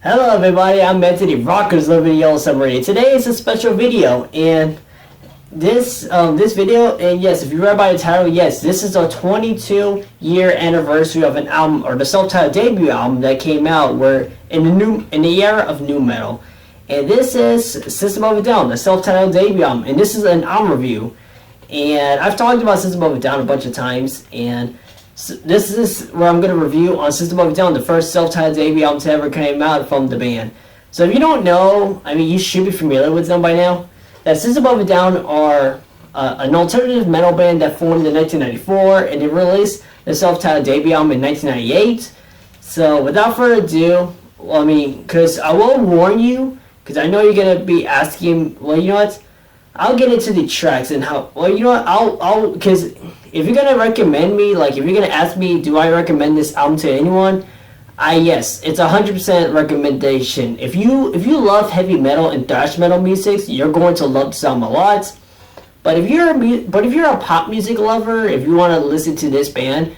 Hello everybody, I'm Anthony Rockers living in Yellow Submarine. Today is a special video, and this video, and yes, if you read by the title, yes, this is a 22-year anniversary of an album, or the self-titled debut album that came out where in the era of nu metal. And this is System of a Down, the self-titled debut album, and this is an album review. And I've talked about System of a Down a bunch of times, and this is where I'm going to review on System of a Down, the first self-titled debut album to ever came out from the band. So if you don't know, I mean, you should be familiar with them by now. That System of a Down are an alternative metal band that formed in 1994, and they released the self-titled debut album in 1998. So without further ado, well, I mean, because I will warn you, because I know you're going to be asking, well, you know what? I'll get into the tracks and how, well, you know what, I'll, because if you're going to recommend me, like, if you're going to ask me, do I recommend this album to anyone? Yes, it's 100% recommendation. If you love heavy metal and thrash metal music, you're going to love this album a lot. But if you're a pop music lover, if you want to listen to this band,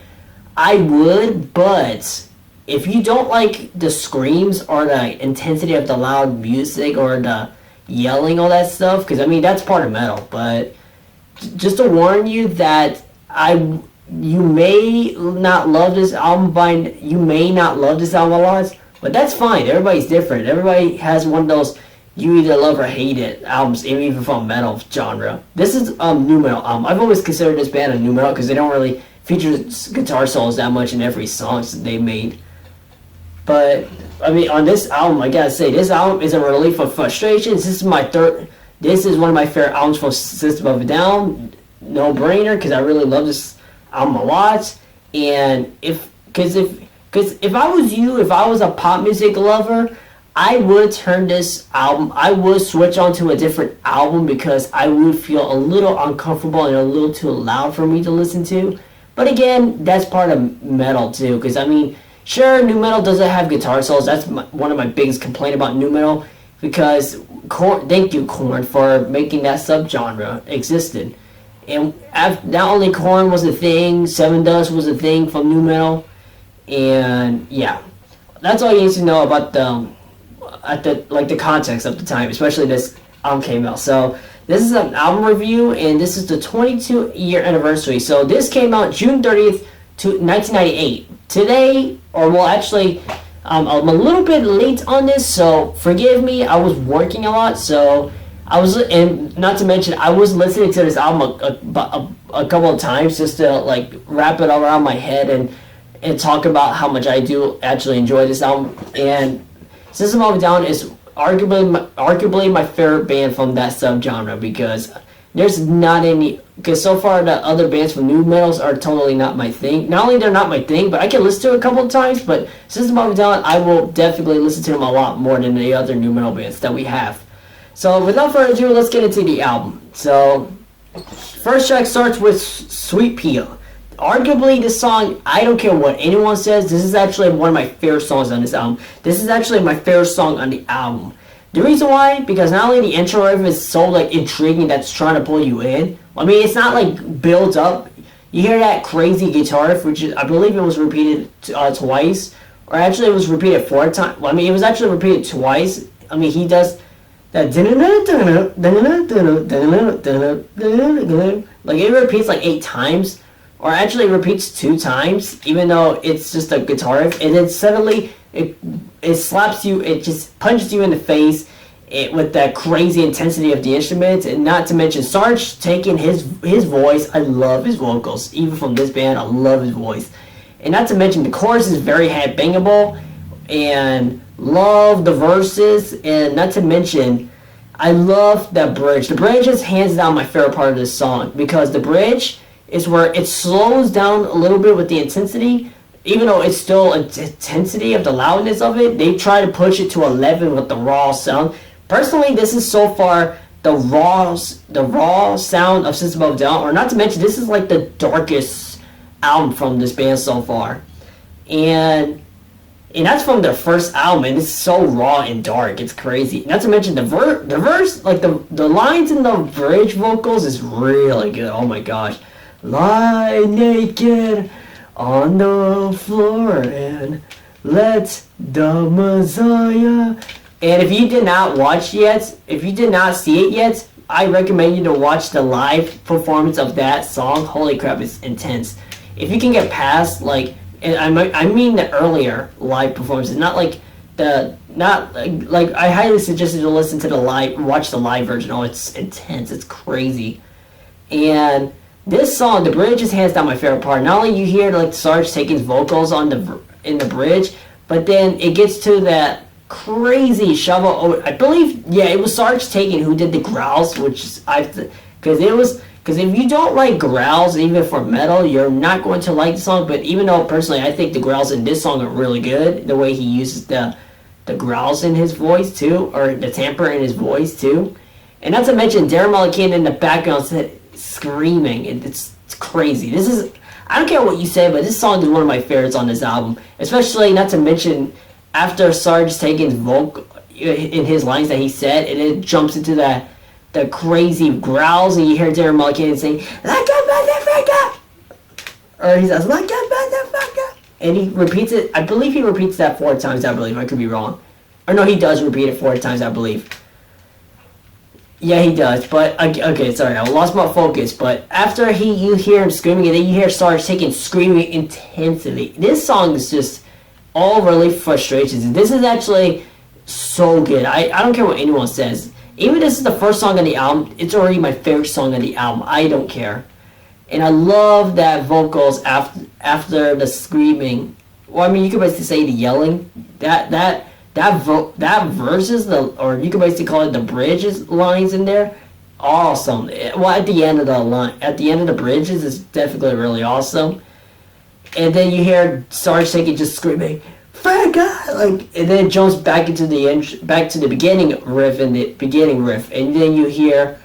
I would, but if you don't like the screams or the intensity of the loud music or the yelling, all that stuff, because I mean that's part of metal, but just to warn you that you may not love this album a lot, but that's fine. Everybody's different. Everybody has one of those you either love or hate it albums, even from metal genre. This is nu metal album. I've always considered this band a nu metal because they don't really feature guitar solos that much in every song that they made. But I mean, on this album, I gotta say, this album is a relief of frustrations. This is one of my favorite albums from System of a Down. No brainer, because I really love this album a lot. And if I was you, if I was a pop music lover, I would turn this album, I would switch on to a different album because I would feel a little uncomfortable and a little too loud for me to listen to. But again, that's part of metal too, because I mean, sure, nu metal doesn't have guitar solos. That's one of my biggest complaints about nu metal, because thank you, Korn, for making that subgenre existed. And not only Korn was a thing, Seven Dust was a thing from nu metal, and yeah, that's all you need to know about the context of the time, especially this album came out. So this is an album review, and this is the 22-year anniversary. So this came out June 30th, 1998. Today, or well, actually, I'm a little bit late on this, so forgive me. I was working a lot, so and not to mention, I was listening to this album a couple of times just to like wrap it all around my head and talk about how much I do actually enjoy this album. And System of a Down is arguably my favorite band from that subgenre, because there's not any, because so far the other bands from nu metals are totally not my thing. Not only they're not my thing, but I can listen to it a couple of times, but System of a Down, I will definitely listen to them a lot more than the other nu metal bands that we have. So without further ado, let's get into the album. So first track starts with Sweet Pea. Arguably this song, I don't care what anyone says, this is actually one of my favorite songs on this album. This is actually my favorite song on the album. The reason why, because not only the intro riff is so like intriguing that's trying to pull you in. I mean, it's not like built up. You hear that crazy guitar riff, which is, I believe it was repeated twice, or actually it was repeated 4 times. Well, I mean, it was actually repeated twice. I mean, he does that, like it repeats like 8 times, or actually it repeats 2 times, even though it's just a guitar riff, and then suddenly it slaps you, it just punches you in the face with that crazy intensity of the instruments. And not to mention Sarge taking his voice. I love his vocals, even from this band. I love his voice. And not to mention the chorus is very headbangable, and love the verses. And not to mention, I love that bridge. The bridge is hands down my favorite part of this song, because the bridge is where it slows down a little bit with the intensity. Even though it's still an intensity of the loudness of it, they try to push it to 11 with the raw sound. Personally, this is so far the raw sound of System of a Down, or not to mention, this is like the darkest album from this band so far. And that's from their first album, and it's so raw and dark, it's crazy. Not to mention the verse, like the lines in the bridge vocals is really good. Oh my gosh. Lie naked on the floor and Let the Messiah. And if you did not watch yet, if you did not see it yet, I recommend you to watch the live performance of that song. Holy crap, it's intense. If you can get past, like, and I mean the earlier live performances, not like I highly suggest you to listen to the live, watch the live version. Oh, it's intense, it's crazy. And this song, the bridge, is hands down my favorite part. Not only you hear like Sarge taking vocals on in the bridge, but then it gets to that crazy shovel. Oh, I believe, yeah, it was Sarge Taken who did the growls, which is because if you don't like growls, even for metal, you're not going to like the song. But even though personally, I think the growls in this song are really good, the way he uses the growls in his voice too, or the timbre in his voice too, and not to mention Darren Mullican in the background screaming. It's crazy. This is, I don't care what you say, but this song is one of my favorites on this album. Especially, not to mention, after Sarge Taken's vocal in his lines that he said, and it jumps into the crazy growls, and you hear Darren Mullican saying, "Like a motherfucker," or he says, "Like a motherfucker," and he repeats it. I believe he repeats that 4 times. I believe, I could be wrong, or no, he does repeat it 4 times. I believe. Yeah, he does, but okay, sorry, I lost my focus. But after you hear him screaming, and then you hear Sarge Taken screaming intensely. This song is just all relief frustrations, and this is actually so good. I don't care what anyone says. Even if this is the first song on the album, it's already my favorite song on the album. I don't care, and I love that vocals after the screaming. Well, I mean, you could basically say the yelling. That verse is or you could basically call it the bridges lines in there. Awesome. Well, at the end of the bridges, is definitely really awesome. And then you hear Sarge Taken just screaming, "Thank God!" Like, and then it jumps back into back to the beginning riff, and then you hear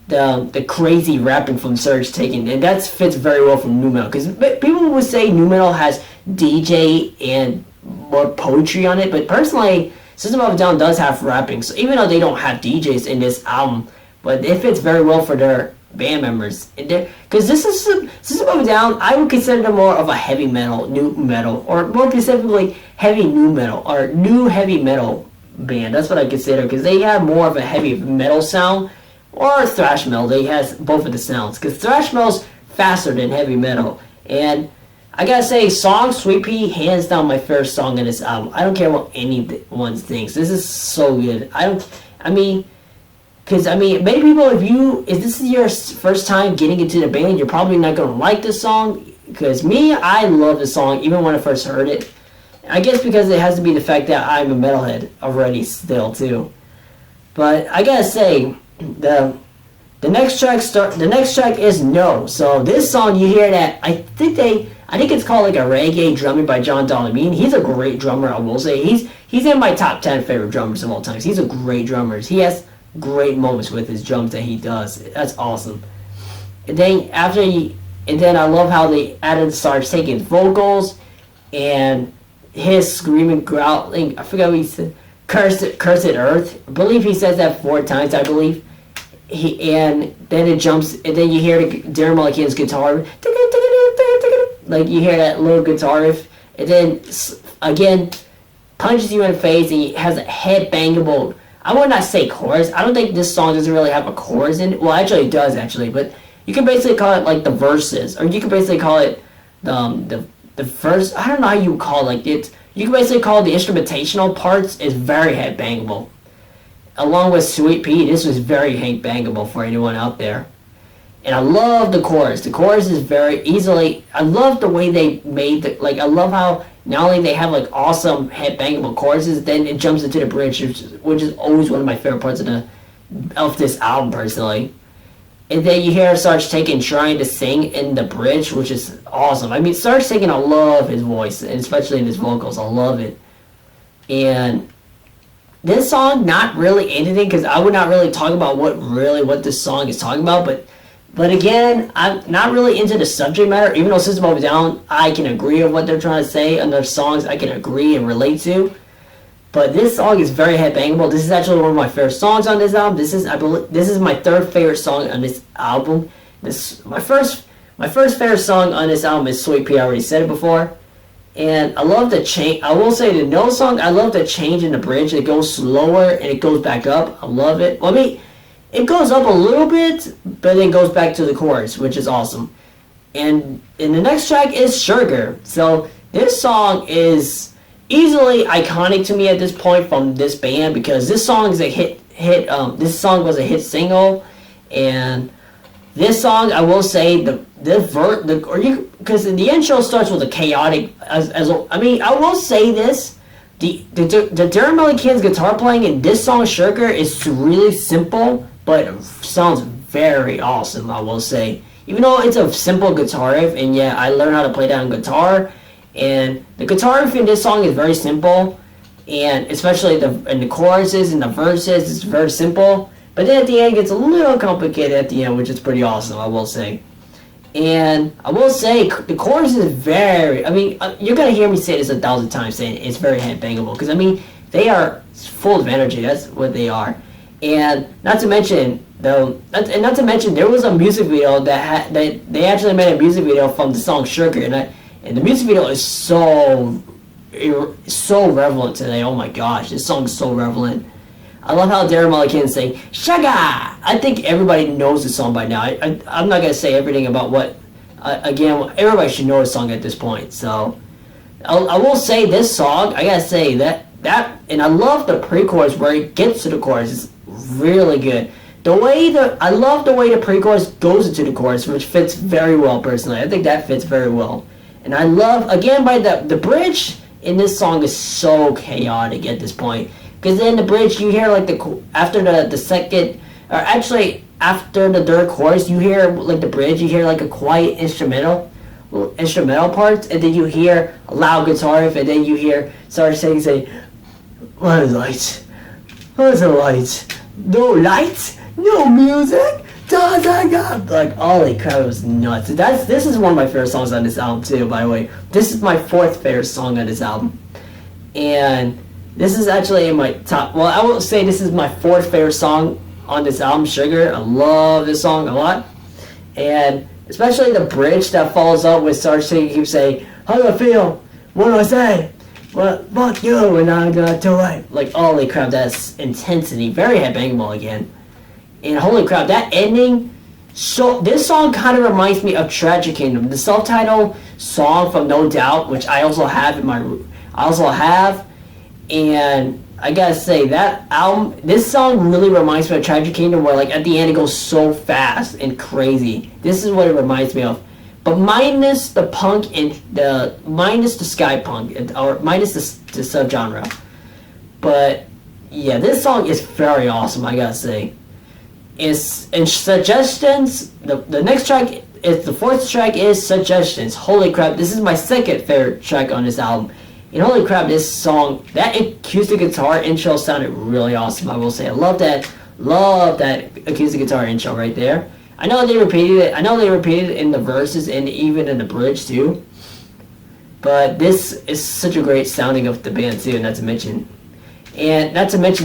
the crazy rapping from Sarge Taken, and that fits very well from nu metal, because people would say nu metal has DJ and more poetry on it, but personally, System of a Down does have rapping, so even though they don't have DJs in this album, but it fits very well for their band members, because this is System of a Down. I would consider them more of a heavy metal, nu metal, or more specifically heavy nu metal or new heavy metal band. That's what I consider, because they have more of a heavy metal sound or thrash metal. They has both of the sounds, because thrash metal's faster than heavy metal. And I gotta say, song Sweet Pea, hands down my favorite song in this album. I don't care what anyone thinks. This is so good. Many people, if this is your first time getting into the band, you're probably not gonna like this song. Because me, I love the song even when I first heard it. I guess because it has to be the fact that I'm a metalhead already still too. But I gotta say, the next track is No. So this song, you hear that, I think it's called like a reggae drumming by John Dolomine. He's a great drummer, I will say. He's in my top 10 favorite drummers of all time. He's a great drummer. He has great moments with his drums that he does. That's awesome. And then I love how they added Sarge Taken's vocals and his screaming, growling. I forgot what he said. Cursed Earth. I believe he says that 4 times. I believe. And then it jumps, and then you hear Darren Mullican's guitar. Like, you hear that little guitar riff, and then again punches you in the face, and he has a head-bangable, I would not say chorus. I don't think this song doesn't really have a chorus in it. Well, actually it does, but you can basically call it like the verses, or you can basically call it the first. I don't know how you would call it. Like, you can basically call the instrumentational parts is very head-bangable. Along with Sweet Pea, this was very head-bangable for anyone out there. And I love the chorus. The chorus is very easily. I love the way they made I love how not only they have like awesome head-bangable choruses, then it jumps into the bridge, which is always one of my favorite parts of this album personally. And then you hear Sarge Taken trying to sing in the bridge, which is awesome. I mean, Sarge Taken, I love his voice, and especially in his vocals. I love it. And this song, not really anything, because I would not really talk about what this song is talking about, but again, I'm not really into the subject matter. Even though System of a Down, I can agree with what they're trying to say, and their songs I can agree and relate to. But this song is very headbangable. This is actually one of my favorite songs on this album. This is my 3rd favorite song on this album. My first favorite song on this album is Sweet Pea. I already said it before. And I love the change. I will say the no song, I love the change in the bridge. It goes slower and it goes back up. I love it. Well, I mean, it goes up a little bit, but then goes back to the chorus, which is awesome. And the next track is Sugar. So this song is easily iconic to me at this point from this band, because this song is a hit. This song was a hit single, and this song, I will say, because the intro starts with a chaotic, I will say this, the Darren Millican's guitar playing in this song, Sugar, is really simple, but sounds very awesome, I will say. Even though it's a simple guitar riff, and yeah, I learned how to play that on guitar, and the guitar riff in this song is very simple, and especially in the choruses and the verses, it's very simple. But then at the end, it gets a little complicated at the end, which is pretty awesome, I will say. And I will say, the chorus is very, you're going to hear me say this 1,000 times, saying it's very headbangable. Because, they are full of energy. That's what they are. And not to mention, there was a music video that they actually made a music video from the song Sugar. And the music video is so relevant today. Oh my gosh, this song is so relevant. I love how Darren Millican say "Sugar." I think everybody knows the song by now. I'm not gonna say everything about what. Again, everybody should know the song at this point. So, I will say this song. I gotta say that, and I love the pre-chorus where it gets to the chorus. It's really good. I love the way the pre-chorus goes into the chorus, which fits very well personally. I think that fits very well. And I love, again, by the bridge in this song is so chaotic at this point. Because in the bridge, you hear like after the second, or actually after the third chorus, you hear like the bridge, you hear like a quiet instrumental parts, and then you hear a loud guitar riff, and then you hear Sarge say, "What is lights? What is the lights? No lights? No music? Like, holy crap, it was nuts." This is one of my favorite songs on this album too, by the way. This is my 4th favorite song on this album. And this is actually in my top, well, I will say this is my 4th favorite song on this album, Sugar. I love this song a lot. And especially the bridge that follows up with Sarge keeps saying, "How do I feel? What do I say? Well, fuck you, and I'm gonna do it." Like, holy crap, that's intensity. Very headbangable again. And holy crap, that ending, so this song kind of reminds me of Tragic Kingdom, the self-titled song from No Doubt, which I also have, and I gotta say, that album, this song really reminds me of Tragic Kingdom, where like at the end it goes so fast and crazy. This is what it reminds me of, but minus the punk and minus the sky punk, or minus the subgenre. But yeah, this song is very awesome, I gotta say. Is in Suggestions, the next track is the 4th track is Suggestions. Holy crap, this is my 2nd favorite track on this album. And holy crap, this song, that acoustic guitar intro sounded really awesome, I will say. I love that acoustic guitar intro right there. I know they repeated it in the verses and even in the bridge too. But this is such a great sounding of the band too, not to mention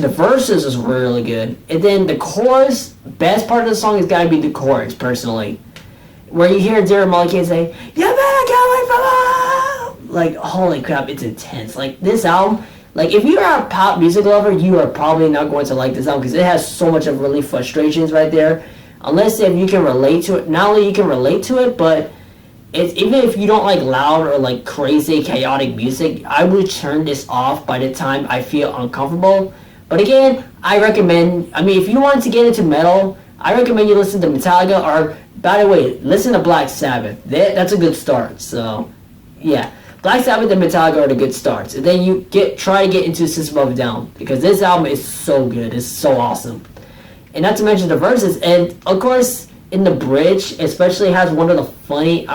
the verses is really good. And then the chorus, best part of the song has got to be the chorus, personally. Where you hear Darren Millican say, "You better get away from home!" Like, holy crap, it's intense. Like, this album, like, if you're a pop music lover, you are probably not going to like this album, because it has so much of really frustrations right there. Unless if you can relate to it. Not only you can relate to it, but even if you don't like loud or like crazy chaotic music, I would turn this off by the time I feel uncomfortable. But again, I recommend, if you want to get into metal, I recommend you listen to Metallica, or by the way, listen to Black Sabbath. That's a good start. So yeah, Black Sabbath and Metallica are the good starts. And then you try to get into System of a Down, because this album is so good. It's so awesome. And not to mention the verses, and of course in the bridge especially has one of the funny,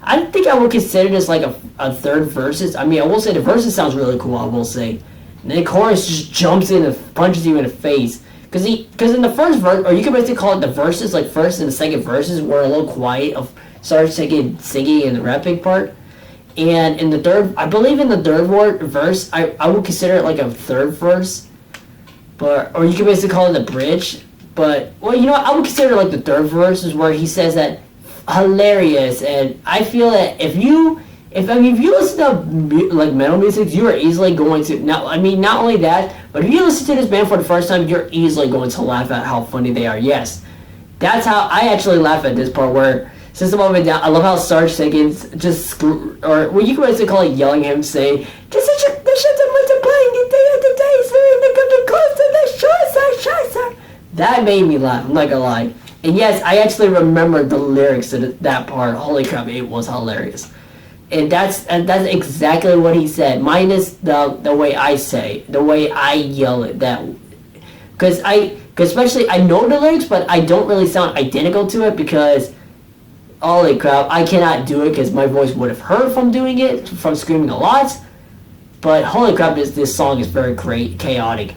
I think I would consider this like a third verses. I will say the verses sounds really cool, I will say. And then the chorus just jumps in and punches you in the face. Because in the first verse, or you can basically call it the verses, like first and the second verses were a little quiet of Sarge singing and the rapping part. And in the third, I believe in the third verse, I would consider it like a third verse. Or you can basically call it the bridge. But, well, I would consider like the third verse is where he says that hilarious. And I feel that if if you listen to like metal music, you are easily going to not only that, but if you listen to this band for the first time, you're easily going to laugh at how funny they are. Yes, that's how I actually laugh at this part where System of a Down. I love how Sarge Jenkins just or what you could basically call it yelling him saying, "This is the shit that multiplying the day of the day, so they come to close to the short sir." That made me laugh. I'm not gonna lie. And yes, I actually remembered the lyrics to that part. Holy crap, it was hilarious. And that's exactly what he said, minus the way I say, the way I yell it. Because especially I know the lyrics, but I don't really sound identical to it because, holy crap, I cannot do it because my voice would have hurt from doing it, from screaming a lot. But holy crap, this song is very chaotic.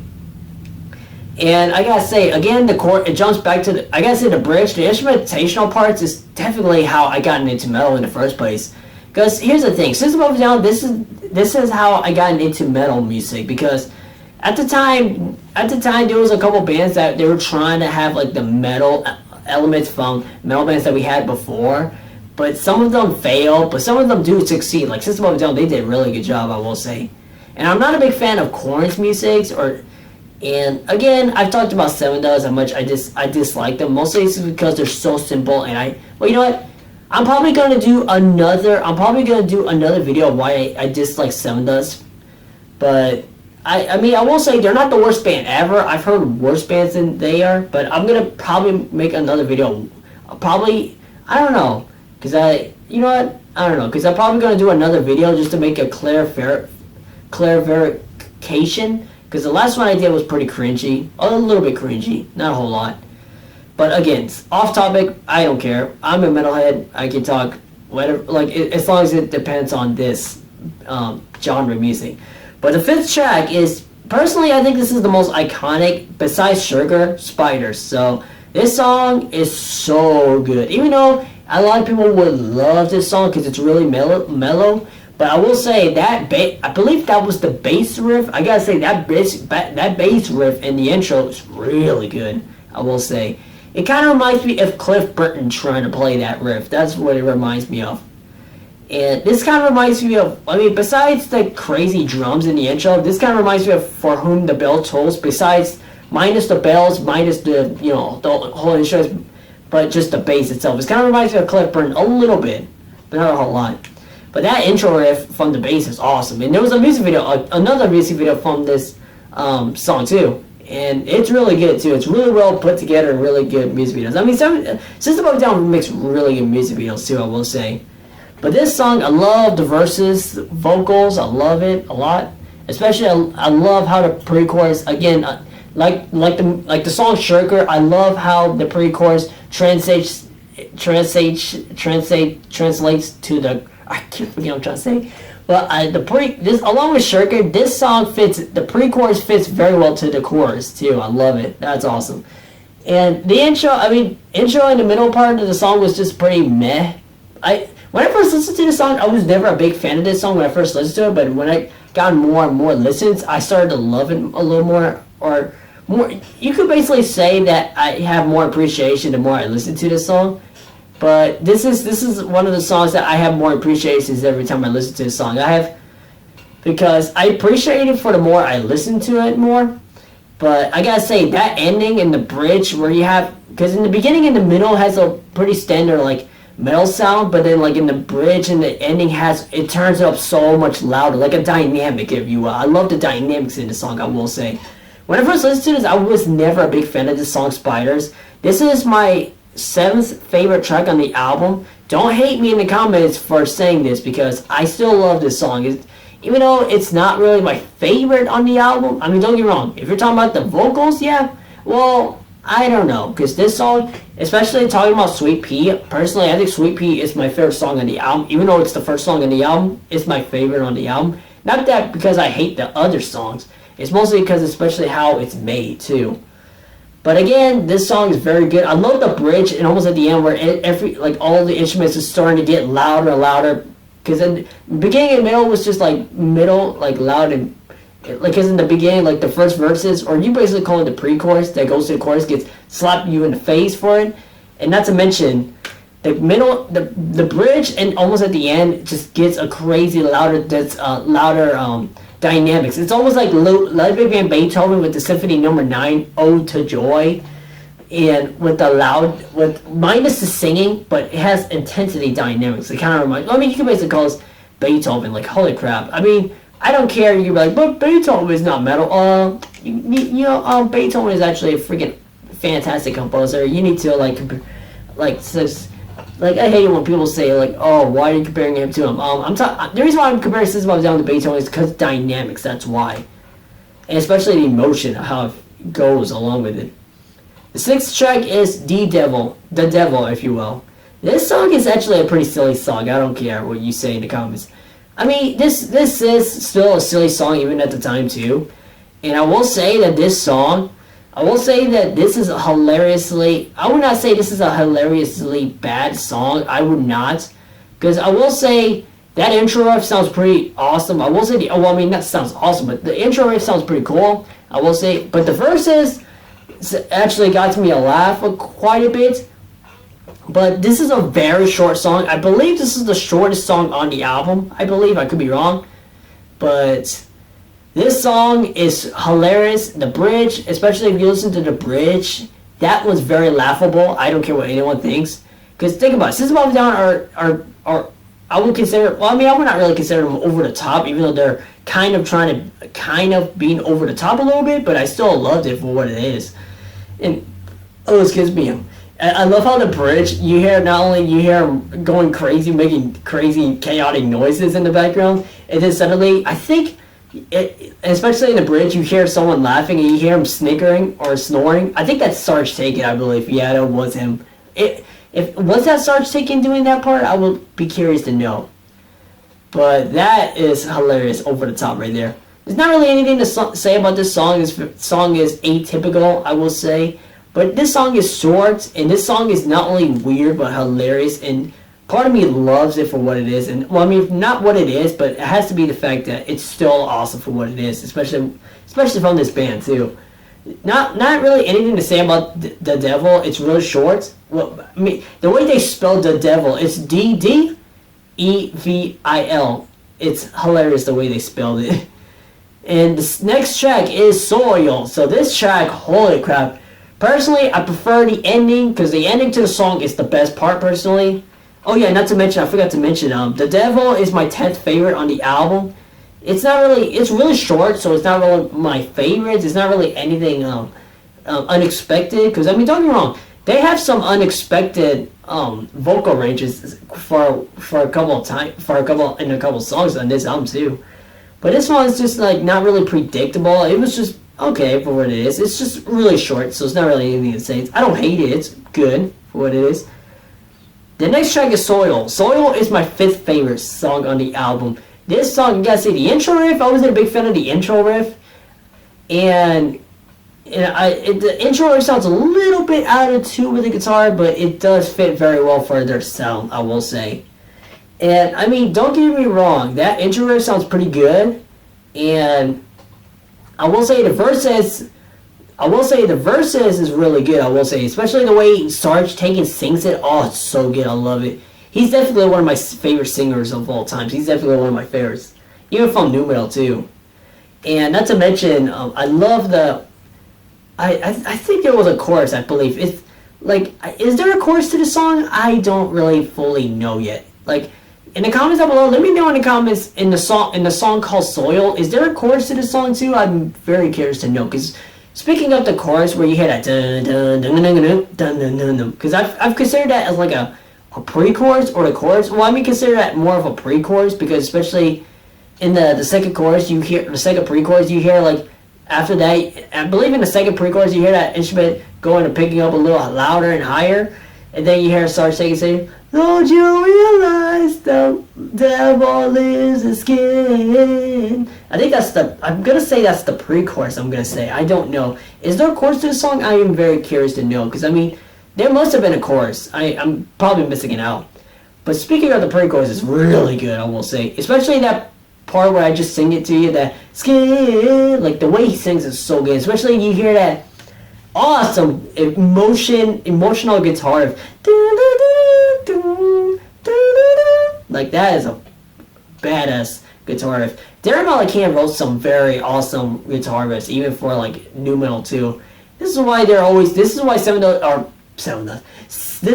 And I gotta say, again, the chord, it jumps back to the bridge. The instrumentational parts is definitely how I got into metal in the first place. Because here's the thing, System of a Down, this is how I got into metal music. Because at the time there was a couple bands that they were trying to have like the metal elements from metal bands that we had before. But some of them failed, but some of them do succeed. Like System of a Down, they did a really good job, I will say. And I'm not a big fan of Korn's music, and again, I've talked about Seven Does, how much I dislike them. Mostly it's because they're so simple, and well, you know what? I'm probably gonna do another video of why I dislike Seven Does. But I will say they're not the worst band ever. I've heard worse bands than they are, but I'm gonna probably make another video. I don't know, because I'm probably gonna do another video just to make a clarification. Because the last one I did was pretty cringy, a little bit cringy, not a whole lot. But again, off topic, I don't care. I'm a metalhead. I can talk whatever, like as long as it depends on this genre of music. But the fifth track is, personally, I think this is the most iconic besides Sugar, Spiders. So this song is so good. Even though a lot of people would love this song because it's really mellow. But I will say that I believe that was the bass riff. I gotta say that bass riff in the intro is really good. I will say it kind of reminds me of Cliff Burton trying to play that riff. That's what it reminds me of. And this kind of reminds me of, besides the crazy drums in the intro, this kind of reminds me of For Whom the Bell Tolls. Besides, minus the bells, minus the the whole intro, but just the bass itself. It kind of reminds me of Cliff Burton a little bit, but not a whole lot. But that intro riff from the bass is awesome. And there was a music video, another music video from this song too. And it's really good too. It's really well put together and really good music videos. System of a Down makes really good music videos too, I will say. But this song, I love the verses, vocals, I love it a lot. Especially, I love how the pre-chorus, again, like the song Shirker, I love how the pre-chorus translates to the, I can't forget what I'm trying to say. Well, along with Shirker, this song the pre-chorus fits very well to the chorus too. I love it. That's awesome. And the intro in the middle part of the song was just pretty meh. When I first listened to the song, I was never a big fan of this song when I first listened to it, but when I got more and more listens, I started to love it a little more, or more. You could basically say that I have more appreciation the more I listen to this song. But this is one of the songs that I have more appreciations every time I listen to this song. Because I appreciate it for the more I listen to it more. But I gotta say, that ending in the bridge where you have, because in the beginning and the middle has a pretty standard like metal sound, but then like in the bridge and the ending it turns it up so much louder, like a dynamic, if you will. I love the dynamics in the song, I will say. When I first listened to this, I was never a big fan of this song, Spiders. This is my 7th favorite track on the album. Don't hate me in the comments for saying this, because I still love this song. Even though it's not really my favorite on the album, don't get me wrong, if you're talking about the vocals, yeah, well, I don't know, because this song, especially talking about Sweet Pea, personally, I think Sweet Pea is my favorite song on the album. Even though it's the first song on the album, it's my favorite on the album. Not that because I hate the other songs, it's mostly because especially how it's made too. But again, this song is very good. I love the bridge and almost at the end where all the instruments are starting to get louder and louder. Because in the beginning and middle was just like middle, like loud and because in the beginning, like the first verses, or you basically call it the pre-chorus that goes to the chorus, gets slapped you in the face for it. And not to mention, the bridge and almost at the end just gets a crazy louder dynamics. It's almost like Ludwig van Beethoven with the Symphony Number 9, Ode to Joy, and with minus the singing, but it has intensity dynamics. It kind of reminds. I mean, you can basically call this Beethoven. Like, holy crap! I mean, I don't care. You can be like, but Beethoven is not metal. Beethoven is actually a freaking fantastic composer. You need to I hate it when people say like, oh, why are you comparing him to him? The reason why I'm comparing System of a Down to Beethoven is because dynamics. That's why, and especially the emotion of how it goes along with it. The 6th track is The Devil, if you will. This song is actually a pretty silly song. I don't care what you say in the comments. I mean, this is still a silly song even at the time too. And I will say that this is hilariously. I would not say this is a hilariously bad song. I would not, because I will say that intro riff sounds pretty awesome. I will say that sounds awesome, but the intro riff sounds pretty cool. I will say, but the verses actually got me a laugh quite a bit. But this is a very short song. I believe this is the shortest song on the album. I believe, I could be wrong, but this song is hilarious. The bridge, especially if you listen to the bridge, that was very laughable. I don't care what anyone thinks, because think about it. System of a Down are I would consider. Well, I mean, I would not really consider them over the top, even though they're kind of being over the top a little bit. But I still loved it for what it is. And excuse me. I love how the bridge, you hear him going crazy, making crazy chaotic noises in the background, and then suddenly, I think, especially in the bridge, you hear someone laughing and you hear him snickering or snoring. I think that's Sarge Taken, I believe. Yeah, that was him. Was that Sarge Taken doing that part? I will be curious to know. But that is hilarious, over the top right there. There's not really anything to say about this song. This song is atypical, I will say. But this song is short, and this song is not only weird, but hilarious, and part of me loves it for what it is. And, well, I mean, not what it is, but it has to be the fact that it's still awesome for what it is, especially from this band, too. Not really anything to say about the Devil. It's really short. Well, I mean, the way they spell the Devil, it's D-D-E-V-I-L. It's hilarious the way they spelled it. And this next track is Soil. So this track, holy crap. Personally, I prefer the ending, because the ending to the song is the best part, personally. Oh yeah, not to mention, I forgot to mention, The Devil is my 10th favorite on the album. It's really short, so it's not really my favorite. It's not really anything unexpected, because, I mean, don't get me wrong, they have some unexpected vocal ranges for a couple songs on this album too. But this one is just like not really predictable. It was just okay for what it is. It's just really short, so it's not really anything to say. I don't hate it. It's good for what it is. The next track is Soil. Soil is my 5th favorite song on the album. This song, you gotta see the intro riff. I wasn't a big fan of the intro riff, and the intro riff sounds a little bit out of tune with the guitar, but it does fit very well for their sound, I will say. And I mean, don't get me wrong, that intro riff sounds pretty good, and I will say the verses is really good. I will say, especially the way Sarge Taken sings it. Oh, it's so good. I love it. He's definitely one of my favorite singers of all time. He's definitely one of my favorites, even from nu metal too. And not to mention, I love the. I think there was a chorus. I believe it's like, is there a chorus to the song? I don't really fully know yet. Like, in the comments down below, let me know in the comments in the song called Soil. Is there a chorus to the song too? I'm very curious to know, because speaking of the chorus where you hear that dun dun dun dun dun dun dun dun dun, because I've considered that as like a pre-chorus or the chorus. Well, I mean, consider that more of a pre-chorus, because especially in the second chorus, you hear the second pre-chorus, you hear like after that, I believe in the second pre-chorus, you hear that instrument going and picking up a little louder and higher, and then you hear Sarge Taken saying, "Don't you realize the devil is a skin?" I think I'm gonna say that's the pre-chorus. I'm gonna say, I don't know. Is there a chorus to the song? I am very curious to know, because I mean, there must have been a chorus. I'm probably missing it out. But speaking of the pre-chorus, it's really good, I will say. Especially that part where I just sing it to you, that skin, like the way he sings is so good. Especially you hear that awesome emotional guitar. Like that is a badass guitar riff. Darren Malakian wrote some very awesome guitar riffs, even for like nu metal too. This is why This is why This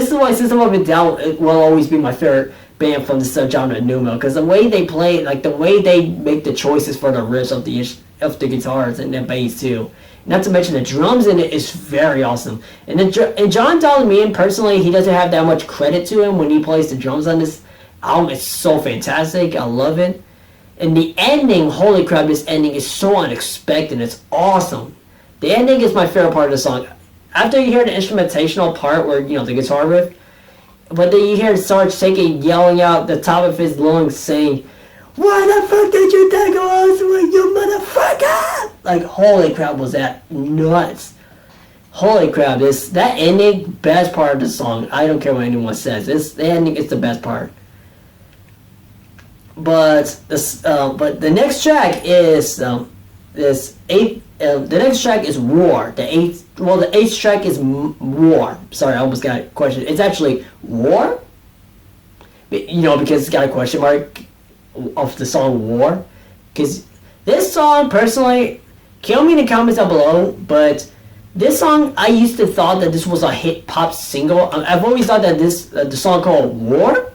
is why System of a Down will always be my favorite band from the subgenre of nu metal, because the way they play, like the way they make the choices for the riffs of the guitars and the bass too. Not to mention the drums in it is very awesome. And John Damian, personally, he doesn't have that much credit to him when he plays the drums on this album. It's so fantastic. I love it. And the ending, holy crap, this ending is so unexpected. It's awesome. The ending is my favorite part of the song. After you hear the instrumentational part where, you know, the guitar riff, but then you hear Sarge Taken yelling out the top of his lungs saying, "Why the fuck did you take us away, you motherfucker?" Like, holy crap, was that nuts. Holy crap, that ending, best part of the song. I don't care what anyone says. The ending is the best part. But the next track is the next track is War. The eighth track is War. Sorry, I almost got a question. It's actually War? You know, because it's got a question mark of the song War. Because this song, personally, kill me in the comments down below, but this song, I used to thought that this was a hit pop single. I've always thought that the song called War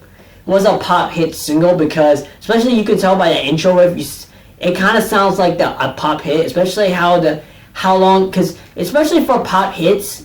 was a pop hit single, because especially you can tell by the intro riff, it kind of sounds like a pop hit, especially how long, because especially for pop hits,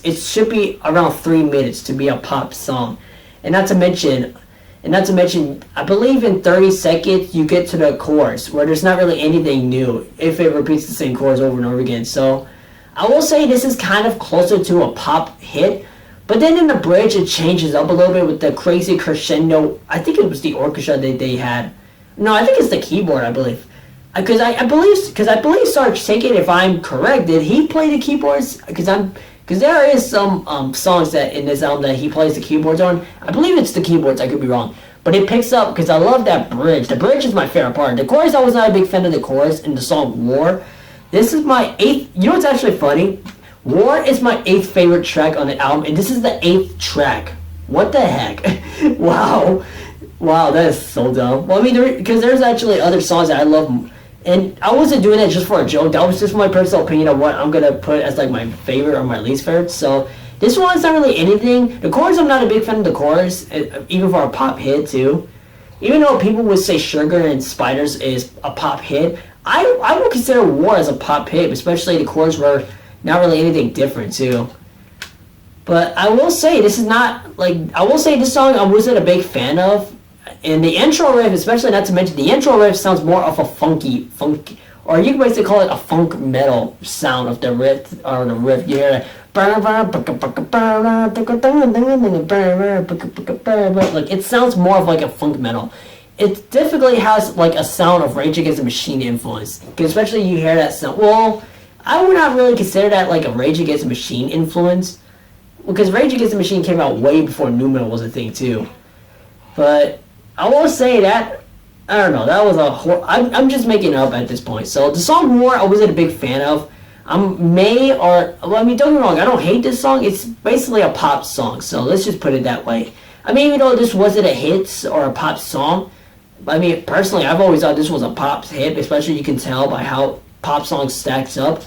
it should be around 3 minutes to be a pop song. And not to mention, I believe in 30 seconds you get to the chorus where there's not really anything new if it repeats the same chorus over and over again. So I will say this is kind of closer to a pop hit. But then in the bridge, it changes up a little bit with the crazy crescendo. I think it was the orchestra that they had. No, I think it's the keyboard, I believe. Because I believe Sarge Taken, if I'm correct, did he play the keyboards? Because there is some songs that in this album that he plays the keyboards on. I believe it's the keyboards. I could be wrong. But it picks up, because I love that bridge. The bridge is my favorite part. The chorus, I was not a big fan of the chorus in the song War. This is my 8th. You know what's actually funny? War is my 8th favorite track on the album, and this is the 8th track. What the heck? Wow, that is so dumb. Well, I mean, because there's actually other songs that I love, and I wasn't doing that just for a joke. That was just my personal opinion of what I'm gonna put as like my favorite or my least favorite. So this one's not really anything. The chorus, I'm not a big fan of the chorus, even for a pop hit too. Even though people would say Sugar and Spiders is a pop hit, I would consider War as a pop hit, especially the chorus were not really anything different too. But I will say this is not like, I will say this song I wasn't a big fan of. And the intro riff, especially, not to mention, the intro riff sounds more of a funky, or you can basically call it a funk metal sound of the riff, or the riff. You hear that, like, it sounds more of like a funk metal. It definitely has like a sound of Rage Against the Machine influence, because especially you hear that sound. Well, I would not really consider that like a Rage Against the Machine influence, because Rage Against the Machine came out way before nu metal was a thing too. But I will say that, I don't know, that was I'm just making it up at this point. So the song War, I wasn't a big fan of. I mean, don't get me wrong, I don't hate this song. It's basically a pop song, so let's just put it that way. I mean, even though this wasn't a hit or a pop song, I mean, personally, I've always thought this was a pop hit, especially you can tell by how pop songs stacks up.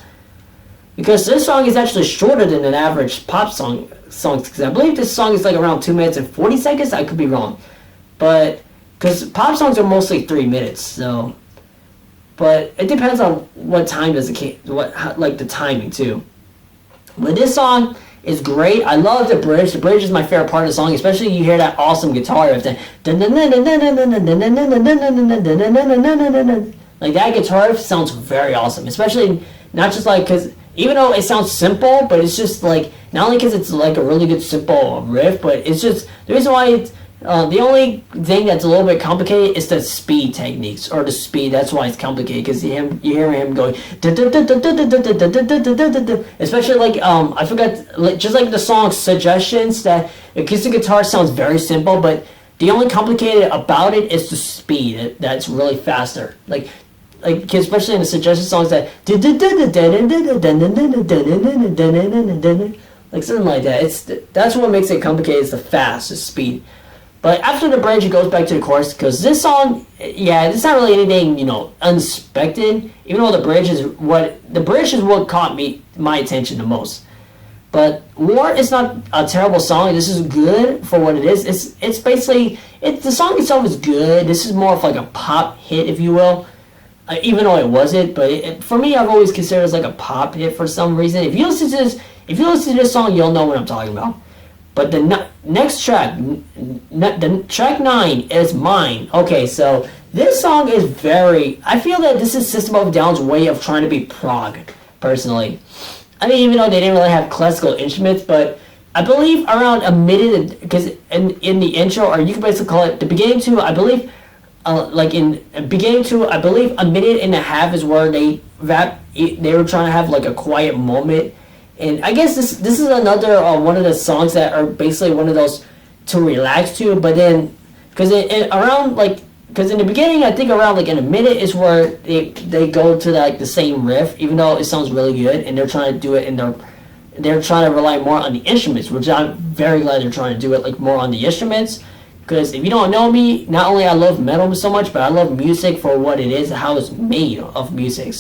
Because this song is actually shorter than an average pop songs, because I believe this song is like around 2 minutes and 40 seconds. I could be wrong, but because pop songs are mostly 3 minutes, so. But it depends on what time does it, like the timing too. But this song is great. I love the bridge. The bridge is my favorite part of the song, especially you hear that awesome guitar riff. Like that guitar riff sounds very awesome, especially not just like, because even though it sounds simple, but it's just like, not only because it's like a really good simple riff, but it's just, the reason why it's, the only thing that's a little bit complicated is the speed techniques, or the speed. That's why it's complicated, because you hear him going, especially like, I forgot, just like the song Suggestions, that acoustic guitar sounds very simple, but the only complicated about it is the speed. That's really faster. Like especially in the Suggestion songs that like something like that. That's what makes it complicated, is the fast, the speed. But after the bridge, it goes back to the chorus, because this song, yeah, it's not really anything, unexpected. Even though the bridge is what caught my attention the most. But War is not a terrible song. This is good for what it is. It's basically, the song itself is good. This is more of like a pop hit, if you will. Even though it wasn't, but for me, I've always considered it as like a pop hit for some reason. If you listen to this song, you'll know what I'm talking about. But the next track, the track 9 is Mine. Okay, so this song is I feel that this is System of a Down's way of trying to be prog, personally. I mean, even though they didn't really have classical instruments, but I believe around a minute, because in the intro, or you can basically call it the beginning to, I believe, a minute and a half is where they were trying to have like a quiet moment. And I guess this is another one of the songs that are basically one of those to relax to. But then, because in the beginning, I think around like in a minute is where they go to like the same riff, even though it sounds really good, and they're trying to do it they're trying to rely more on the instruments, which I'm very glad they're trying to do it like more on the instruments. Because if you don't know me, not only I love metal so much, but I love music for what it is, how it's made of music.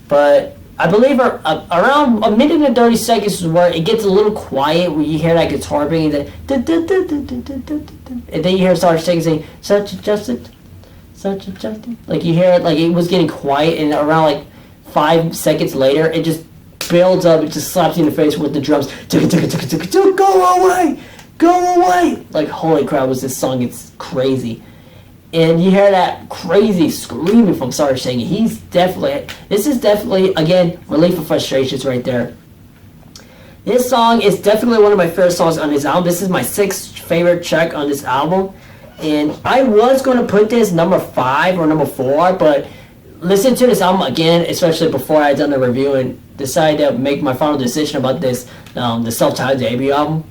But I believe around a minute and 30 seconds is where it gets a little quiet, where you hear that guitar being and then you hear Sarge saying, such a justice. Like you hear it, like it was getting quiet, and around like 5 seconds later, it just builds up, it just slaps you in the face with the drums. Go away! Go away! Like, holy crap, was this song, it's crazy. And you hear that crazy screaming from Sarge saying, this is definitely, again, relief of frustrations right there. This song is definitely one of my favorite songs on this album. This is my 6th favorite track on this album. And I was going to put this number 5 or number 4, but listen to this album again, especially before I had done the review, and decided to make my final decision about this, the self-titled debut album.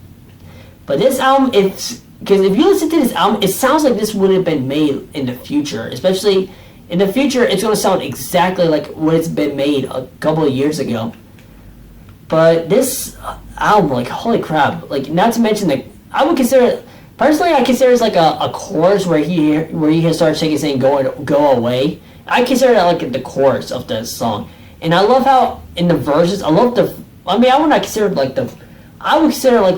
But this album, because if you listen to this album, it sounds like this would have been made in the future. Especially in the future, it's going to sound exactly like what it's been made a couple of years ago. But this album, like, holy crap, like, not to mention that I would consider it, personally, I consider it like a chorus where he starts saying go away. I consider that like the chorus of the song. And I love how in the verses, I would consider like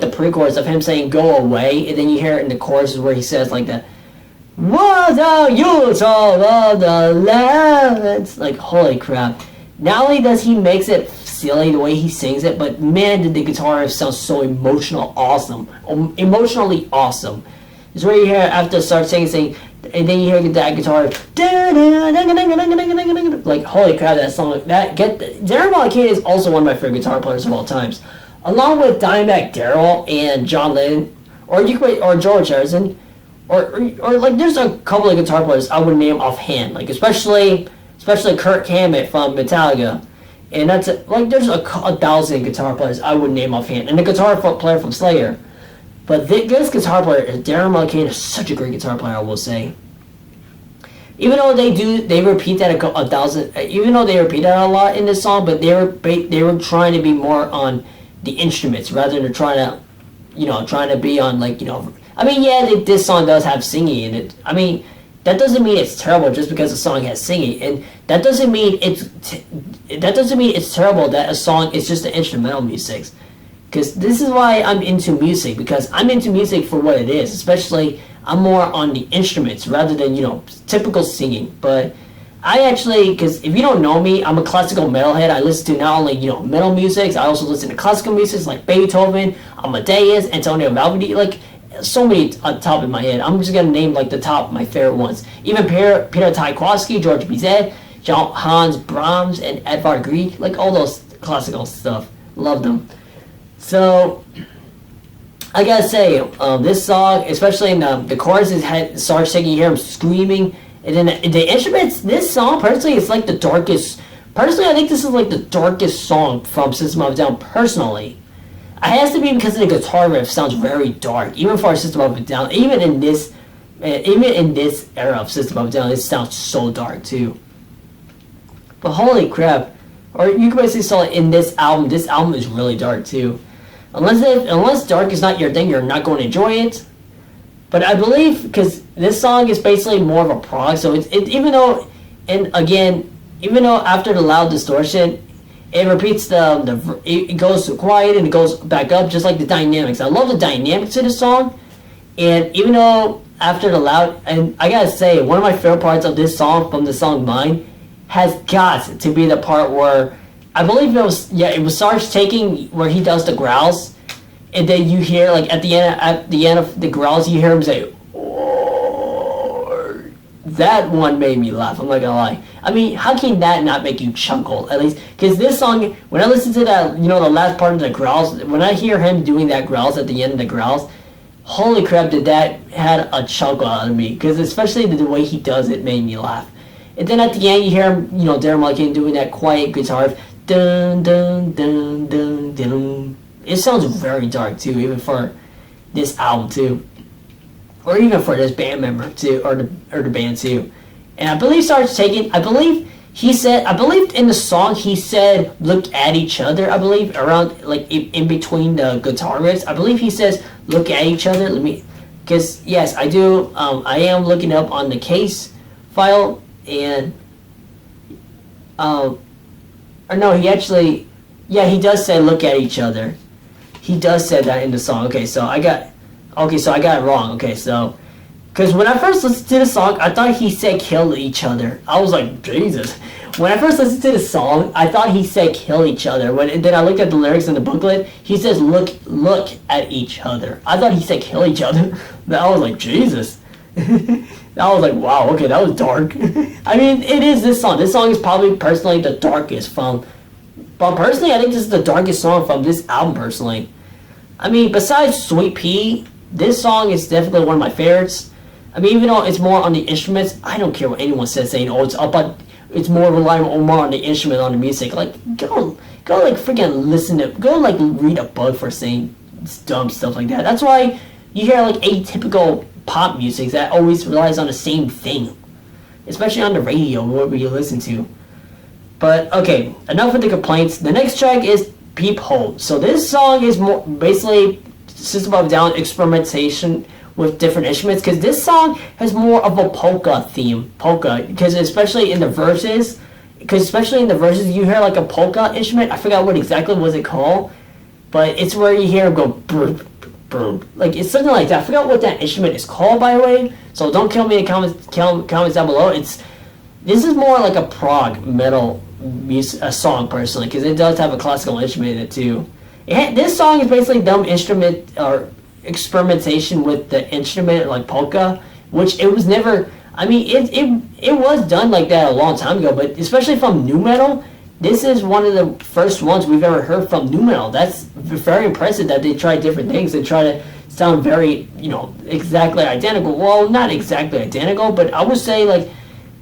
the pre-chorus of him saying go away, and then you hear it in the choruses where he says like the what are you all of the lands, like, holy crap. Not only does he makes it silly the way he sings it, but man, did the guitar sound so emotionally awesome. It's where you hear after start saying, and then you hear that guitar, like, holy crap, that song, Darren Malakane is also one of my favorite guitar players of all times, along with Dimebag Darrell and John Lennon, or George Harrison, or like there's a couple of guitar players I would name offhand, like especially Kirk Hammett from Metallica, and that's like there's a 1,000 guitar players I would name offhand, and the guitar player from Slayer. But this guitar player, Darren Malakane, is such a great guitar player, I will say. Even though they repeat that a lot in this song, but they were trying to be more on the instruments rather than trying to be on, like, I mean, yeah, this song does have singing in it. I mean, that doesn't mean it's terrible just because a song has singing, and that doesn't mean it's terrible that a song is just the instrumental music. Because this is why I'm into music, because I'm into music for what it is. Especially, I'm more on the instruments rather than, typical singing. But I actually, because if you don't know me, I'm a classical metalhead. I listen to not only, metal music, I also listen to classical music like Beethoven, Amadeus, Antonio Vivaldi, like, so many on top of my head. I'm just going to name, like, the top of my favorite ones. Even Peter Tchaikovsky, George Bizet, Hans Brahms, and Edvard Grieg, like, all those classical stuff. Love them. So, I gotta say, this song, especially in the choruses, had Sarge singing, you hear him screaming, and then the instruments, this song, personally, it's like the darkest, I think this is like the darkest song from System of a Down, personally. It has to be because the guitar riff sounds very dark, even for System of a Down, even in this era of System of a Down, it sounds so dark, too. But holy crap, or you can basically saw it in this album is really dark, too. unless dark is not your thing, you're not going to enjoy it. But I believe, because this song is basically more of a prog, so it's even though, and again, even though after the loud distortion, it repeats it goes quiet and it goes back up, just like the dynamics. I love the dynamics of the song, and even though after the loud, and I gotta say, one of my favorite parts of this song from the song Mine has got to be the part where I believe it was Sarge taking where he does the growls, and then you hear like at the end of the growls you hear him say, "Oh." That one made me laugh. I'm not gonna lie. I mean, how can that not make you chuckle? At least because this song, when I listen to that, the last part of the growls, when I hear him doing that growls at the end of the growls, holy crap, did that had a chuckle out of me? Because especially the way he does it made me laugh. And then at the end you hear him, Darren Mulligan doing that quiet guitar, dun dun dun dun dun. It sounds very dark too, even for this album too, or even for this band member too, or the band too. And I believe I believe in the song he said, "Look at each other." I believe around like in between the guitar riffs, I believe he says, "Look at each other." Because yes, I do. I am looking up on the case file, and or no, he does say, "Look at each other." He does say that in the song. Okay, so I got it wrong. Okay, so because when I first listened to the song, I thought he said "kill each other." I was like, Jesus. When I first listened to the song, I thought he said "kill each other." Then I looked at the lyrics in the booklet. He says look at each other. I thought he said "kill each other." I was like, Jesus. I was like, wow. Okay, that was dark. I mean, it is this song. This song is probably personally the darkest from. But personally, I think this is the darkest song from this album. Personally, I mean, besides Sweet Pea, this song is definitely one of my favorites. I mean, even though it's more on the instruments, I don't care what anyone says saying, "Oh, it's more reliant more on the instrument, on the music." Like, go like freaking go like read a book for saying dumb stuff like that. That's why you hear like atypical pop music that always relies on the same thing, especially on the radio, whatever you listen to. But okay, enough with the complaints. The next track is Peephole. So this song is more basically System of a Down experimentation with different instruments, because this song has more of a polka theme. Because especially in the verses you hear like a polka instrument. I forgot what exactly was it called, but it's where you hear him go brr, brr. Like it's something like that. I forgot what that instrument is called, by the way, so don't kill me in comments down below. This is more like a prog metal a song personally, because it does have a classical instrument in it too. This song is basically dumb instrument or experimentation with the instrument like polka, which it was never. I mean, it was done like that a long time ago, but especially from nu metal, this is one of the first ones we've ever heard from nu metal. That's very impressive that they try different things and try to sound very, exactly identical. Well, not exactly identical, but I would say like.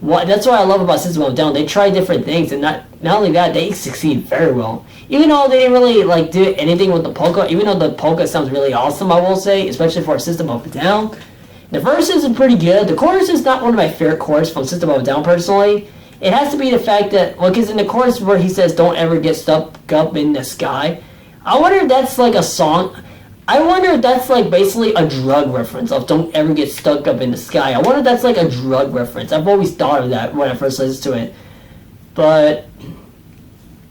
That's what I love about System of a Down. They try different things, and not only that, they succeed very well. Even though they didn't really like do anything with the polka, even though the polka sounds really awesome, I will say, especially for System of a Down. The verses are pretty good. The chorus is not one of my favorite choruses from System of a Down personally. It has to be the fact that, because in the chorus where he says, "Don't ever get stuck up in the sky," I wonder if that's like a song. I wonder if that's like basically a drug reference of "Don't ever get stuck up in the sky." I wonder if that's like a drug reference. I've always thought of that when I first listened to it. But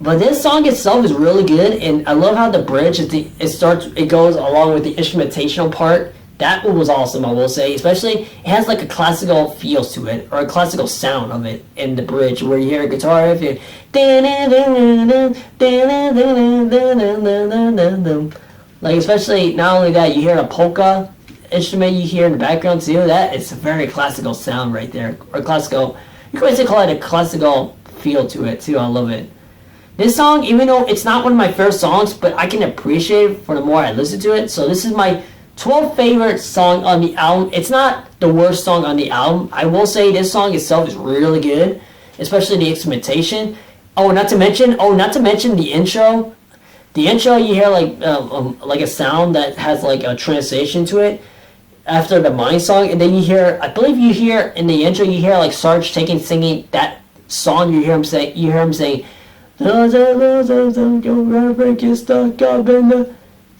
this song itself is really good, and I love how the bridge it goes along with the instrumentational part. That one was awesome, I will say. Especially it has like a classical feel to it, or a classical sound of it in the bridge, where you hear a guitar riff. Like, especially, not only that, you hear a polka instrument you hear in the background too. That is a very classical sound right there. Or classical, you can basically call it a classical feel to it too. I love it. This song, even though it's not one of my favorite songs, but I can appreciate it for the more I listen to it. So this is my 12th favorite song on the album. It's not the worst song on the album. I will say this song itself is really good, especially the instrumentation. Not to mention the intro. The intro, you hear like a sound that has like a translation to it after the Mine song, and then I believe you hear in the intro, you hear like Sarge singing that song. You hear him saying, "Don't ever get stuck up in the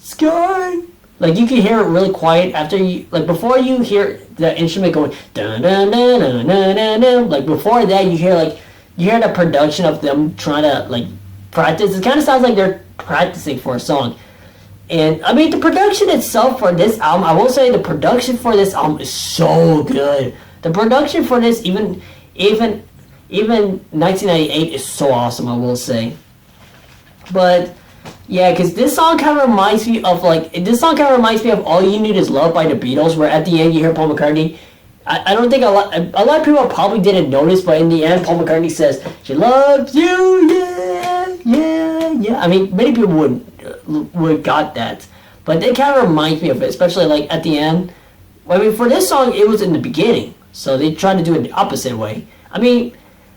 Sky. Like you can hear it really quiet after you, like before you hear the instrument going dun dun dun dun dun dun dun. Like before that, you hear the production of them trying to like practice. It kind of sounds like they're practicing for a song. And I mean the production itself for this album, I will say the production for this album is so good. The production for this, even 1998 is so awesome, I will say. But yeah, because this song kind of reminds me of All You Need Is Love by the Beatles, where at the end you hear Paul McCartney. I don't think a lot of people probably didn't notice, but in the end Paul McCartney says, "She loves you, yeah, yeah, yeah." I mean, many people would got that, but it kind of reminds me of it, especially like at the end. I mean, for this song, it was in the beginning, so they tried to do it the opposite way. I mean,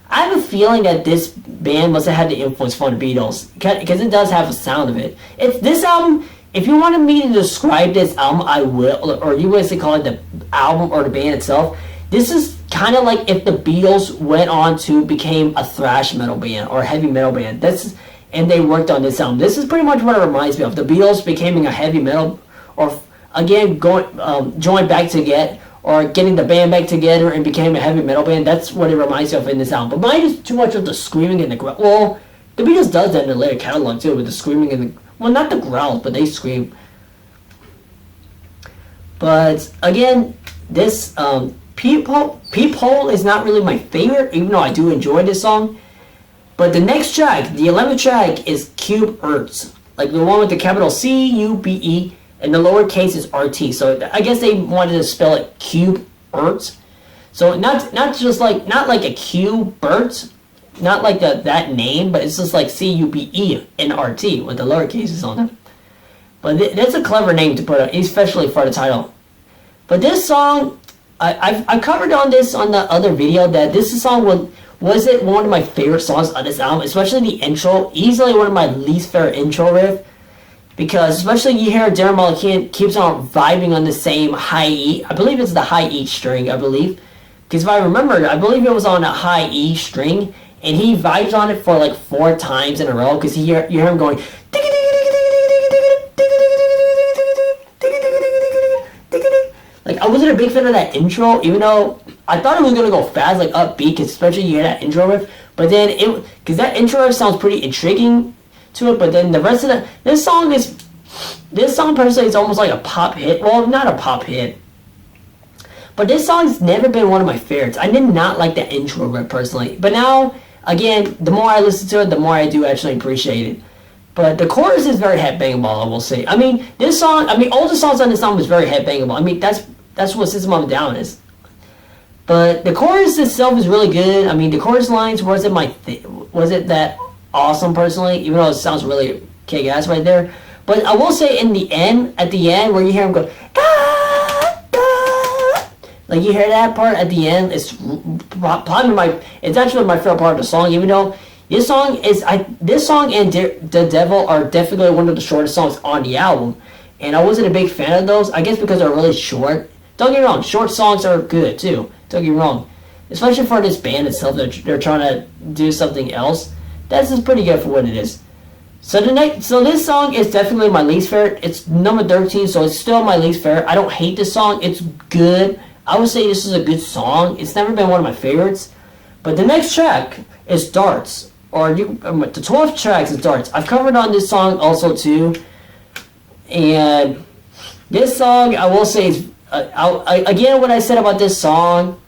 I have a feeling that this band must have had the influence from the Beatles, because it does have a sound of it. It's this album. If you wanted me to describe this album, I will, or you guys to call it the album or the band itself. This is kind of like if the Beatles went on to became a thrash metal band or a heavy metal band. And they worked on this album. This is pretty much what it reminds me of. The Beatles becoming a heavy metal, or again joined back together, or getting the band back together and became a heavy metal band. That's what it reminds me of in this album. But mine is too much of the screaming and the growl. Well, the Beatles does that in their later catalog too, with the screaming and the, well, not the growls, but they scream. But again, this Peephole is not really my favorite, even though I do enjoy this song. But the next track, the 11th track, is Cube Urts. Like the one with the capital C-U-B-E, and the lowercase is R-T. So I guess they wanted to spell it Cube Urts. So not like a cube Bert, not like that name, but it's just like C-U-B-E and R-T with the lowercases on it. But that's a clever name to put, especially for the title. But this song, I covered on this on the other video that this song was it one of my favorite songs on this album, especially the intro. Easily one of my least favorite intro riff, because especially you hear Darren Malakian keeps on vibing on the same high E. I believe it's the high E string, I believe. Because if I remember, I believe it was on a high E string, and he vibes on it for like 4 times in a row, because you hear him going. Like, I wasn't a big fan of that intro, even though I thought it was going to go fast, like upbeat, especially you hear that intro riff. But then, because that intro riff sounds pretty intriguing to it, but then the rest of this song personally is almost like a pop hit. Well, not a pop hit. But this song's never been one of my favorites. I did not like the intro riff personally. But now, again, the more I listen to it, the more I do actually appreciate it. But the chorus is very headbangable, I will say. I mean, this song, all the songs on this album is very headbangable. I mean, that's what System of a Down is. But the chorus itself is really good. I mean, the chorus lines wasn't that awesome personally, even though it sounds really kick-ass right there. But I will say at the end, where you hear him go, da, da, like you hear that part at the end, it's actually my favorite part of the song, even though this song and The Devil are definitely one of the shortest songs on the album. And I wasn't a big fan of those, I guess because they're really short. Don't get me wrong, short songs are good too. Don't get me wrong. Especially for this band itself, they're trying to do something else. That's just pretty good for what it is. So this song is definitely my least favorite. It's number 13, so it's still my least favorite. I don't hate this song. It's good. I would say this is a good song. It's never been one of my favorites. But the next track is Darts. The 12th track is Darts. I've covered on this song also too. And this song, I will say, is again, what I said about this song,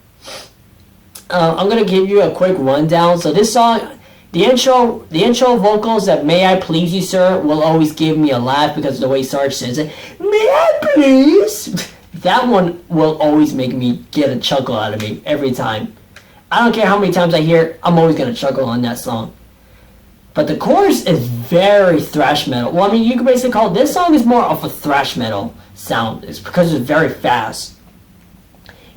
I'm going to give you a quick rundown. So this song, the intro vocals that "May I Please You, Sir" will always give me a laugh because of the way Sarge says it. May I please? That one will always make me get a chuckle out of me every time. I don't care how many times I hear it, I'm always going to chuckle on that song. But the chorus is very thrash metal. Well, I mean, you could basically call this song is more of a thrash metal sound. It's because it's very fast.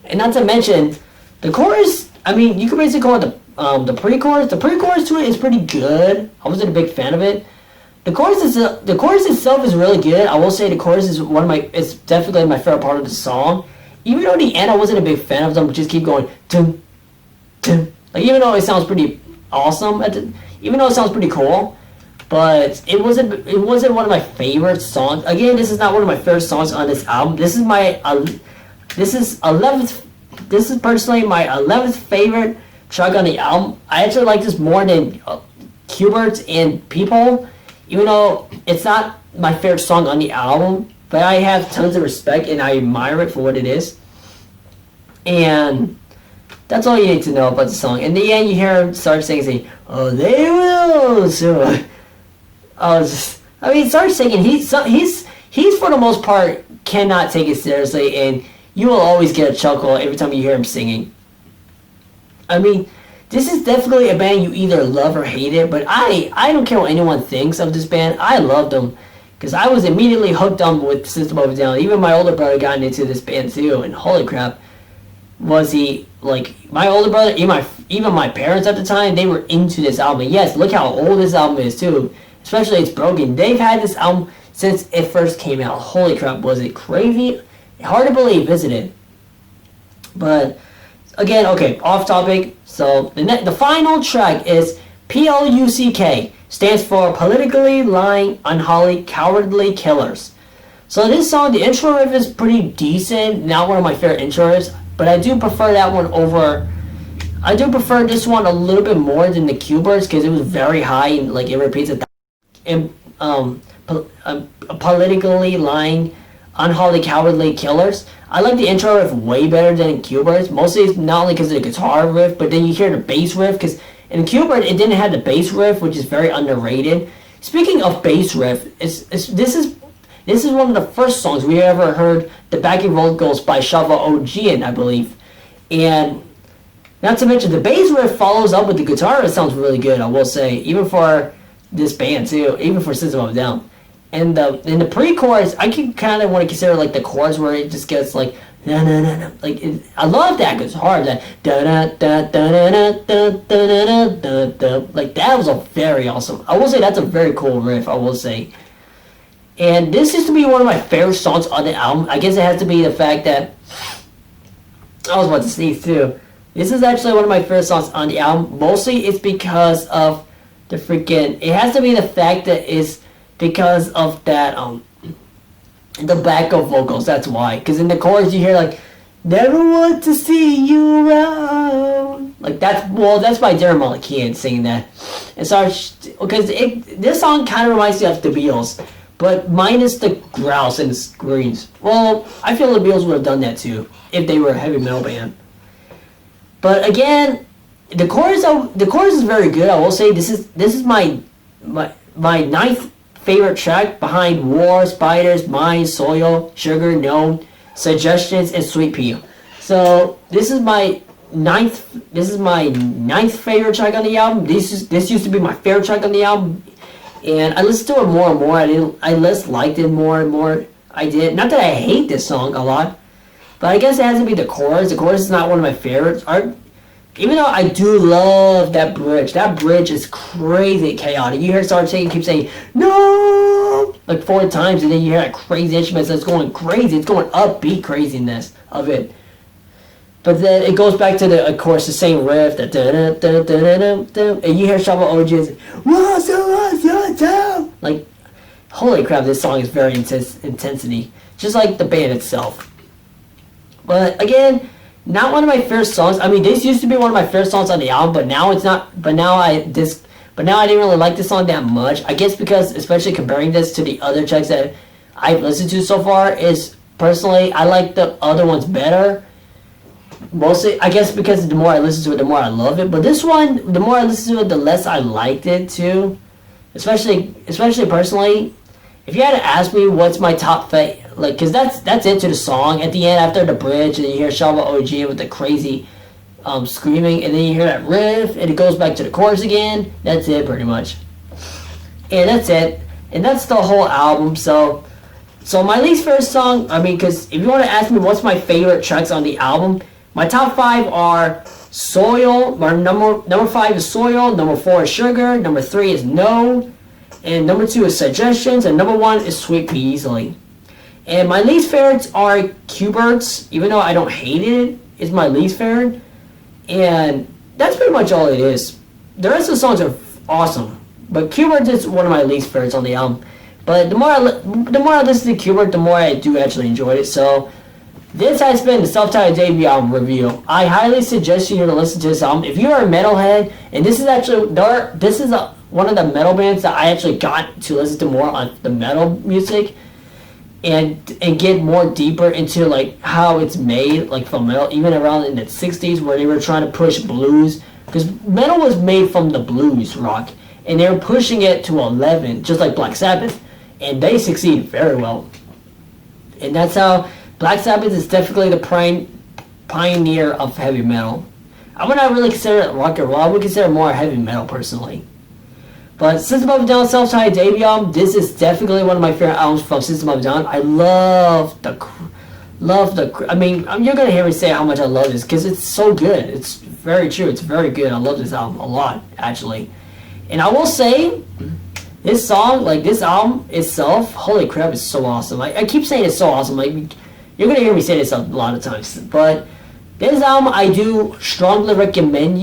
And not to mention, the chorus, I mean, you could basically call it the pre-chorus. The pre-chorus to it is pretty good. I wasn't a big fan of it. The chorus itself is really good. I will say the chorus is it's definitely my favorite part of the song. Even though at the end I wasn't a big fan of them, just keep going, dum, dum. Like, even though it sounds pretty awesome, even though it sounds pretty cool, but it wasn't one of my favorite songs. Again, this is not one of my favorite songs on this album. This is this is 11th. This is personally my 11th favorite track on the album. I actually like this more than Q*berts and People, even though it's not my favorite song on the album. But I have tons of respect and I admire it for what it is. And that's all you need to know about the song. In the end, you hear him start singing, "Oh, they will." So, start singing. He's for the most part cannot take it seriously, and you will always get a chuckle every time you hear him singing. I mean, this is definitely a band you either love or hate it, but I don't care what anyone thinks of this band. I loved them because I was immediately hooked on with System of a Down. Even my older brother got into this band too, and holy crap, was he, like, my older brother, even my parents at the time, they were into this album. And yes, look how old this album is too, especially It's Broken. They've had this album since it first came out. Holy crap, was it crazy? Hard to believe, isn't it? But again, okay, off topic. So the final track is PLUCK, stands for Politically Lying, Unholy, Cowardly Killers. So this song, the intro riff is pretty decent. Not one of my favorite intro riffs, but I do prefer that one over. I do prefer this one a little bit more than the Q*berts because it was very high and like it repeats it. And Politically Lying, Unholy, Cowardly Killers. I like the intro riff way better than Q*berts. Mostly it's not only because of the guitar riff, but then you hear the bass riff. Because in Q*bert it didn't have the bass riff, which is very underrated. Speaking of bass riff, this is one of the first songs we ever heard the backing vocals by Shava OG in, I believe. And not to mention the bass riff follows up with the guitar. It sounds really good, I will say, even for this band too, even for System of a Down. And in the pre-chorus, I can kind of want to consider like the chorus where it just gets like na na na na. Like I love that guitar, that da da da da da da da da da. Like that was a very awesome. I will say that's a very cool riff. I will say. And this used to be one of my favorite songs on the album. I guess it has to be the fact that I was about to sneeze too. This is actually one of my favorite songs on the album. Mostly it's because of the freaking. It has to be the fact that it's because of that the backup vocals. That's why. Because in the chorus you hear like, "Never want to see you around." Like that's by Darren Malakian singing that. And so because this song kind of reminds me of the Beatles, but minus the growls and the screams. Well, I feel the Beatles would have done that too if they were a heavy metal band. But again, the chorus is very good. I will say this is my ninth favorite track behind War, Spiders, Mine, Soil, Sugar, No, Suggestions, and Sweet Pea. So this is my ninth favorite track on the album. This used to be my favorite track on the album, and I listened to it more and more. I just liked it more and more. I did. Not that I hate this song a lot, but I guess it has to be the chorus. The chorus is not one of my favorites. Even though I do love that bridge. That bridge is crazy chaotic. You hear Sarge singing, keep saying, "No!" like 4 times, and then you hear that crazy instruments that's going crazy. It's going upbeat craziness of it. But then it goes back to the, of course, the same riff, that and you hear Shava OG's, "What's your town?" Like, holy crap, this song is very intensity. Just like the band itself. But again, not one of my favorite songs. I mean, this used to be one of my favorite songs on the album, but now it's not. But now I didn't really like this song that much. I guess because, especially comparing this to the other tracks that I've listened to so far, is personally I like the other ones better. Mostly, I guess because the more I listen to it, the more I love it. But this one, the more I listen to it, the less I liked it too. Especially personally, if you had to ask me what's my top like, cause that's into the song at the end after the bridge, and you hear Shava OG with the crazy screaming, and then you hear that riff, and it goes back to the chorus again. That's it, pretty much. And that's it, and that's the whole album. So my least favorite song, I mean, cause if you want to ask me what's my favorite tracks on the album, my top 5 are Soil. My number 5 is Soil. Number 4 is Sugar. Number 3 is No. And number 2 is Suggestions. And number 1 is Sweet Pea easily. And my least favorites are Q*berts. Even though I don't hate it, it's my least favorite. And that's pretty much all it is. The rest of the songs are awesome. But Q-Birds is one of my least favorites on the album. But the more I listen to Q-Bird, the more I do actually enjoy it. So this has been the self-titled debut album review. I highly suggest you to listen to this album. If you are a metalhead, and this is actually one of the metal bands that I actually got to listen to more on the metal music, and get more deeper into like how it's made, like from metal, even around in the 60s where they were trying to push blues, because metal was made from the blues rock, and they were pushing it to 11, just like Black Sabbath, and they succeeded very well. And that's how Black Sabbath is definitely the pioneer of heavy metal. I would not really consider it rock and roll. I would consider it more heavy metal personally. But System of a Down self-titled debut album, this is definitely one of my favorite albums from System of a Down. I I mean, you're gonna hear me say how much I love this because it's so good. It's very true. It's very good. I love this album a lot, actually. And I will say, this song, like this album itself, holy crap, it's so awesome. I keep saying it's so awesome. Like, you're gonna hear me say this a lot of times, but this album I do strongly recommend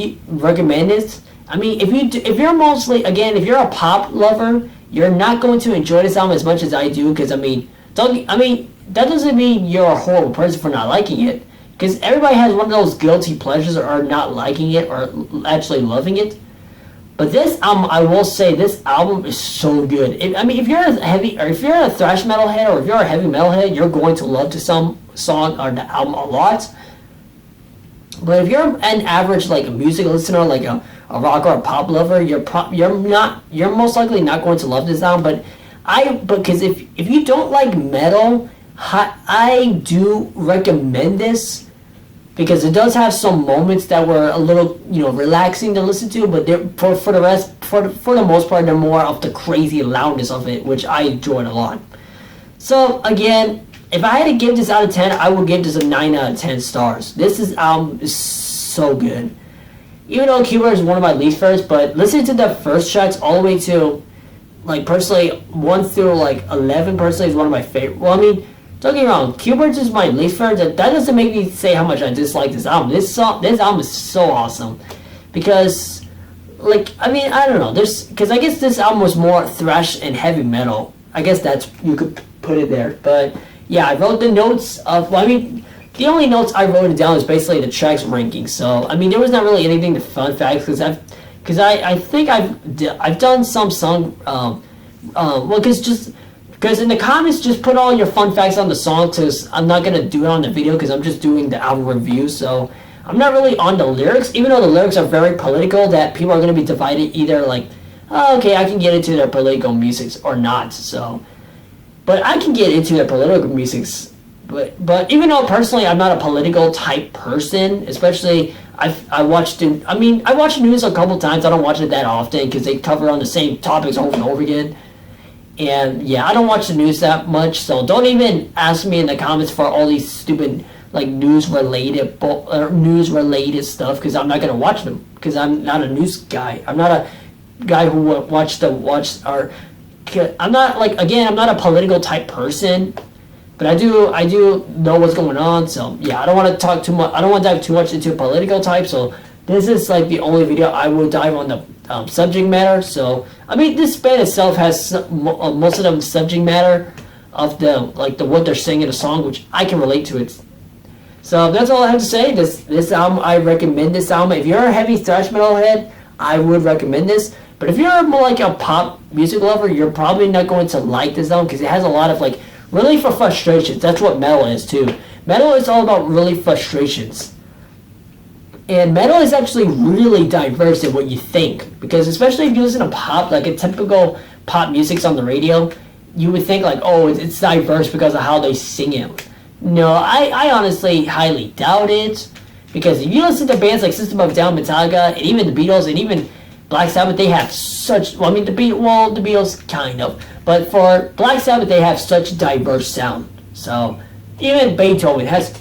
it. I mean, if you're mostly, again, if you're a pop lover, you're not going to enjoy this album as much as I do, because I mean, that doesn't mean you're a horrible person for not liking it, because everybody has one of those guilty pleasures or not liking it or actually loving it. But this album, I will say, this album is so good. I mean, if you're a thrash metal head, or if you're a heavy metal head, you're going to love the song or the album a lot. But if you're an average like a music listener, like a rock or a pop lover, you're most likely not going to love this album. Because if you don't like metal, I do recommend this, because it does have some moments that were a little, relaxing to listen to, but for the most part, they're more of the crazy loudness of it, which I enjoyed a lot. So again, if I had to give this out of 10, I would give this a 9 out of 10 stars. This album is so good. Even though Q-Bird is one of my least favorites, but listening to the first tracks all the way to, like, personally, 1 through, like, 11, personally, is one of my favorite. Well, I mean, don't get me wrong, Q-Bird is my least favorite. That doesn't make me say how much I dislike this album. This album is so awesome. Because, like, I mean, I don't know. Because I guess this album was more thrash and heavy metal. I guess you could put it there. But yeah, I wrote the notes of, the only notes I wrote down is basically the tracks ranking. So, I mean, there was not really anything to fun facts, because I think I've done some song, because in the comments, just put all your fun facts on the song, because I'm not going to do it on the video, because I'm just doing the album review, so I'm not really on the lyrics, even though the lyrics are very political, that people are going to be divided either like, oh, okay, I can get into their political music or not, so. But I can get into their political music, but even though personally I'm not a political type person, especially I watch the news a couple times. I don't watch it that often because they cover on the same topics over and over again. And yeah, I don't watch the news that much, so don't even ask me in the comments for all these stupid like news related stuff, because I'm not gonna watch them, because I'm not a news guy. I'm not a guy who I'm not a political type person, but I do know what's going on. So yeah, I don't want to talk too much. I don't want to dive too much into political type. So this is like the only video I will dive on the subject matter. So I mean, this band itself has most of the subject matter of what they're saying in the song, which I can relate to it. So that's all I have to say. This album, I recommend this album. If you're a heavy thrash metal head, I would recommend this. But if you're more like a pop music lover, you're probably not going to like this album, because it has a lot of like really for frustrations. That's what metal is too. Metal is all about really frustrations. And metal is actually really diverse in what you think, because especially if you listen to pop, like a typical pop music's on the radio, you would think like, oh, it's diverse because of how they sing it. No, I honestly highly doubt it, because if you listen to bands like System of a Down, Metallica, and even the Beatles, and even Black Sabbath, they have such, the Beatles kind of, but for Black Sabbath they have such diverse sound. So even Beethoven has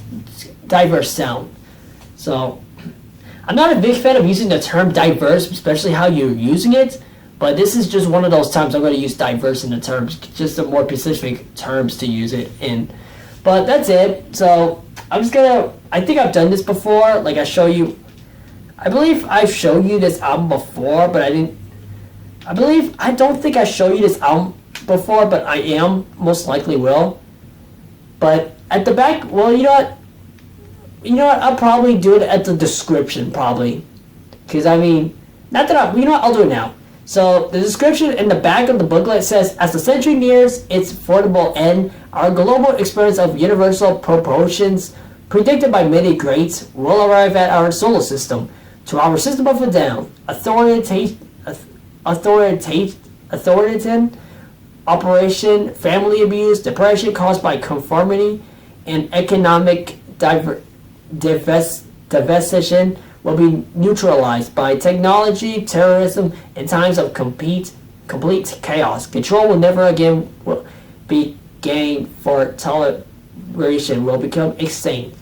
diverse sound. So I'm not a big fan of using the term diverse, especially how you're using it, but this is just one of those times I'm going to use diverse in the terms, just the more specific terms to use it in. But that's it. So I think I've done this before, like I believe I've shown you this album before, but I don't think I showed you this album before, but I most likely will. But at the back, well, you know what, I'll probably do it at the description, probably. Because, I mean, not that you know what, I'll do it now. So, the description in the back of the booklet says, as the century nears its formidable end, our global experience of universal proportions, predicted by many greats, will arrive at our solar system. To our system of a down, authoritarian operation, family abuse, depression caused by conformity, and economic devastation will be neutralized by technology, terrorism, and times of complete chaos. Control will never again be gained for toleration will become extinct.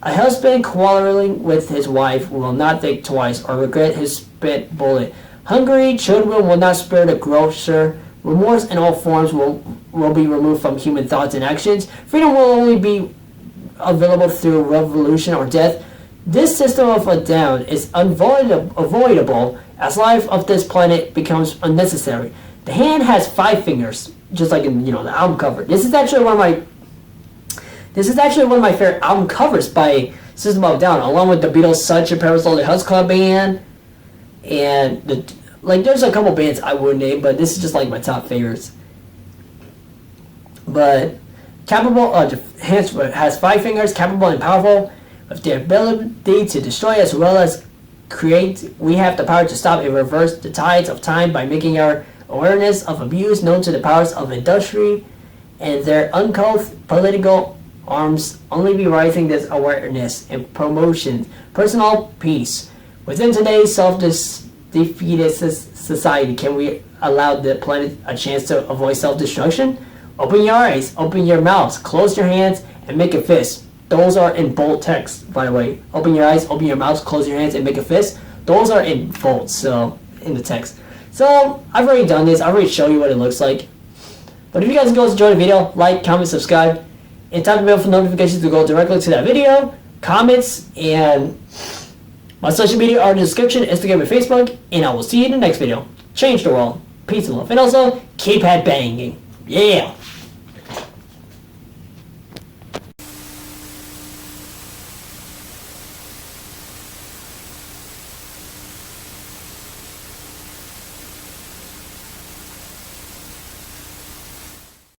A husband quarreling with his wife will not think twice or regret his spent bullet. Hungry children will not spare the grocer. Remorse in all forms will be removed from human thoughts and actions. Freedom will only be available through revolution or death. This system of a down is unavoidable as life of this planet becomes unnecessary. The hand has 5 fingers, just like in the album cover. This is actually one of my favorite album covers by System of a Down, along with the Beatles' Such a Paris Lonely Hearts Club Band, and there's a couple bands I would name, but this is just like my top favorites. But capable, the hands has 5 fingers, capable and powerful, with the ability to destroy as well as create. We have the power to stop and reverse the tides of time by making our awareness of abuse known to the powers of industry and their uncouth political arms only be rising this awareness and promotion personal peace. Within today's self-defeated society, can we allow the planet a chance to avoid self-destruction? Open your eyes, open your mouths, close your hands, and make a fist. Those are in bold text, by the way. Open your eyes, open your mouths, close your hands, and make a fist. Those are in bold, so in the text. So I've already done this. I've already shown you what it looks like. But if you guys enjoyed the video, like, comment, subscribe, and tap the bell for notifications to go directly to that video, comments, and my social media are in the description, Instagram and Facebook, and I will see you in the next video. Change the world. Peace and love. And also, keep head banging. Yeah!